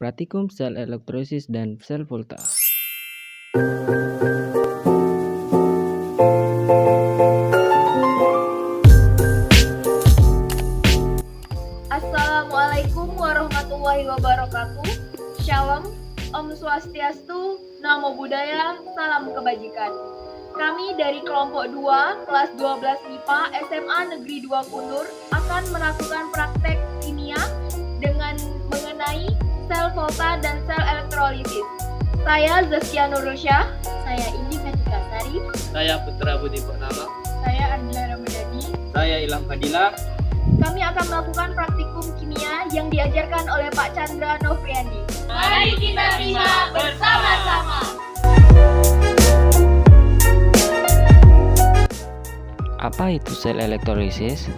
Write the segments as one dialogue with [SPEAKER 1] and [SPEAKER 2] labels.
[SPEAKER 1] Praktikum sel elektrolisis dan sel volta.
[SPEAKER 2] Assalamualaikum warahmatullahi wabarakatuh. Shalom, Om Swastiastu, Namo Buddhaya, Salam Kebajikan. Kami dari kelompok 2, kelas 12 MIPA SMA Negeri 2 Kundur akan melakukan praktek kimia dengan mengenai sel volta dan sel elektrolisis. Saya Zaskia Nurulsyah. Saya Indi Katika Sari.
[SPEAKER 3] Saya Putra Budi Purnama.
[SPEAKER 2] Saya Ardila Ramadhani.
[SPEAKER 3] Saya Ilham Fadila.
[SPEAKER 2] Kami akan melakukan praktikum kimia yang diajarkan oleh Pak Chandra Novriandi.
[SPEAKER 4] Mari kita simak bersama-sama.
[SPEAKER 1] Apa itu sel elektrolisis?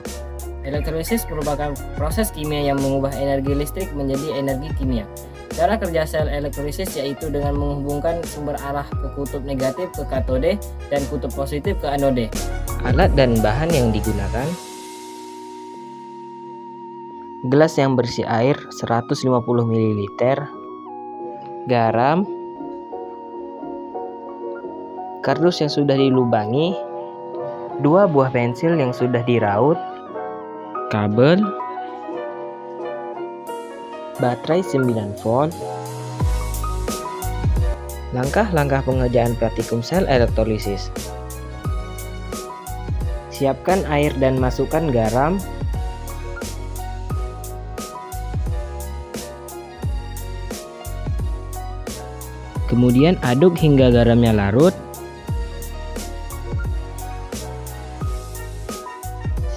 [SPEAKER 5] Elektrolisis merupakan proses kimia yang mengubah energi listrik menjadi energi kimia. Cara kerja sel elektrolisis yaitu dengan menghubungkan sumber arah ke kutub negatif ke katode dan kutub positif ke anode.
[SPEAKER 1] Alat dan bahan yang digunakan: gelas yang berisi air 150 ml, garam, kardus yang sudah dilubangi, 2 buah pensil yang sudah diraut, kabel, baterai 9 volt. Langkah-langkah pengerjaan praktikum sel elektrolisis: siapkan air dan masukkan garam. Kemudian aduk hingga garamnya larut.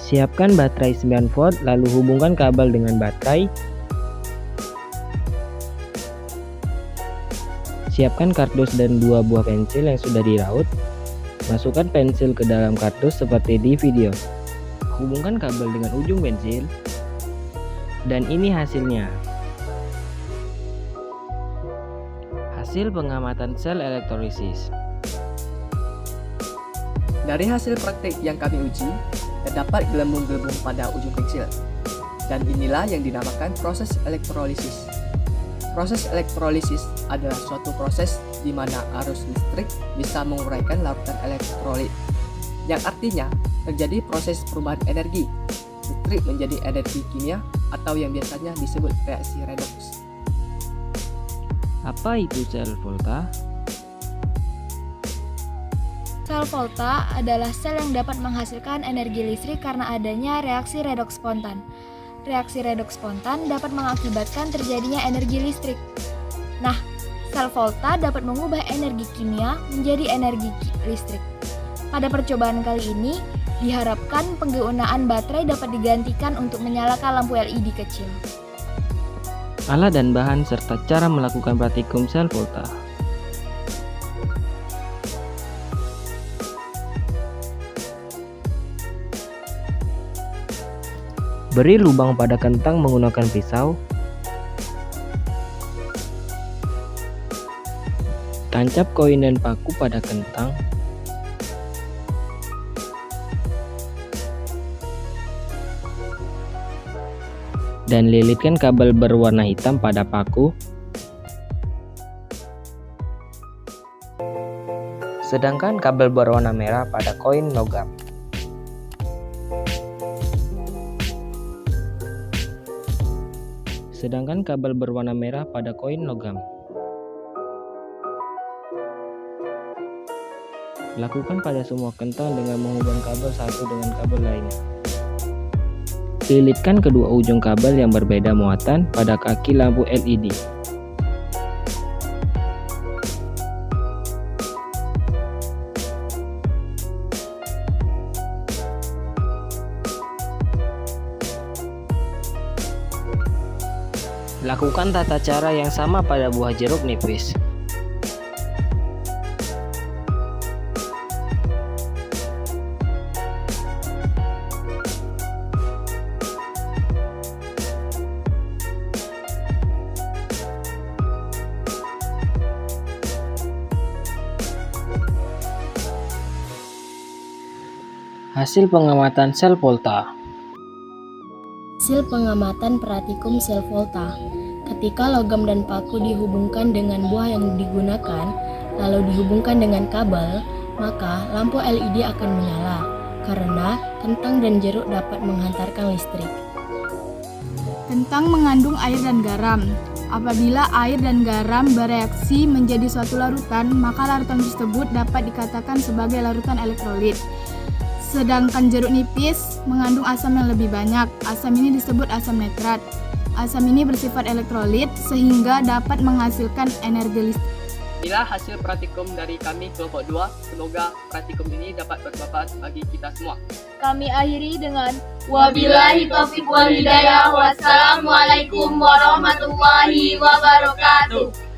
[SPEAKER 1] Siapkan baterai 9 volt lalu hubungkan kabel dengan baterai. Siapkan kardus dan 2 buah pensil yang sudah diraut. Masukkan pensil ke dalam kardus seperti di video. Hubungkan kabel dengan ujung pensil. Dan ini hasilnya. Hasil pengamatan sel elektrolisis.
[SPEAKER 6] Dari hasil praktik yang kami uji, terdapat gelembung-gelembung pada ujung pensil. Dan inilah yang dinamakan proses elektrolisis. Proses elektrolisis adalah suatu proses di mana arus listrik bisa menguraikan larutan elektrolit, yang artinya terjadi proses perubahan energi listrik menjadi energi kimia atau yang biasanya disebut reaksi redoks.
[SPEAKER 1] Apa itu sel volta?
[SPEAKER 2] Sel volta adalah sel yang dapat menghasilkan energi listrik karena adanya reaksi redoks spontan. Reaksi redoks spontan dapat mengakibatkan terjadinya energi listrik. Nah, sel volta dapat mengubah energi kimia menjadi energi listrik. Pada percobaan kali ini, diharapkan penggunaan baterai dapat digantikan untuk menyalakan lampu LED kecil.
[SPEAKER 1] Alat dan bahan serta cara melakukan praktikum sel volta. Beri lubang pada kentang menggunakan pisau. Tancap koin dan paku pada kentang. Dan lilitkan kabel berwarna hitam pada paku. Sedangkan kabel berwarna merah pada koin logam. Sedangkan kabel berwarna merah pada koin logam. Lakukan pada semua kentang dengan menghubungkan kabel satu dengan kabel lainnya. Lilitkan kedua ujung kabel yang berbeda muatan pada kaki lampu LED. Lakukan tata cara yang sama pada buah jeruk nipis. Hasil pengamatan sel volta.
[SPEAKER 7] Hasil pengamatan praktikum sel volta. Ketika logam dan paku dihubungkan dengan buah yang digunakan, lalu dihubungkan dengan kabel, maka lampu LED akan menyala, karena kentang dan jeruk dapat menghantarkan listrik.
[SPEAKER 8] Kentang mengandung air dan garam. Apabila air dan garam bereaksi menjadi suatu larutan, maka larutan tersebut dapat dikatakan sebagai larutan elektrolit. Sedangkan jeruk nipis mengandung asam yang lebih banyak. Asam ini disebut asam nitrat. Asam ini bersifat elektrolit sehingga dapat menghasilkan energi listrik.
[SPEAKER 6] Inilah hasil praktikum dari kami kelompok 2. Semoga praktikum ini dapat bermanfaat bagi kita semua.
[SPEAKER 2] Kami akhiri dengan
[SPEAKER 4] Wabillahi taufiq wal hidayah. Wassalamualaikum warahmatullahi wabarakatuh.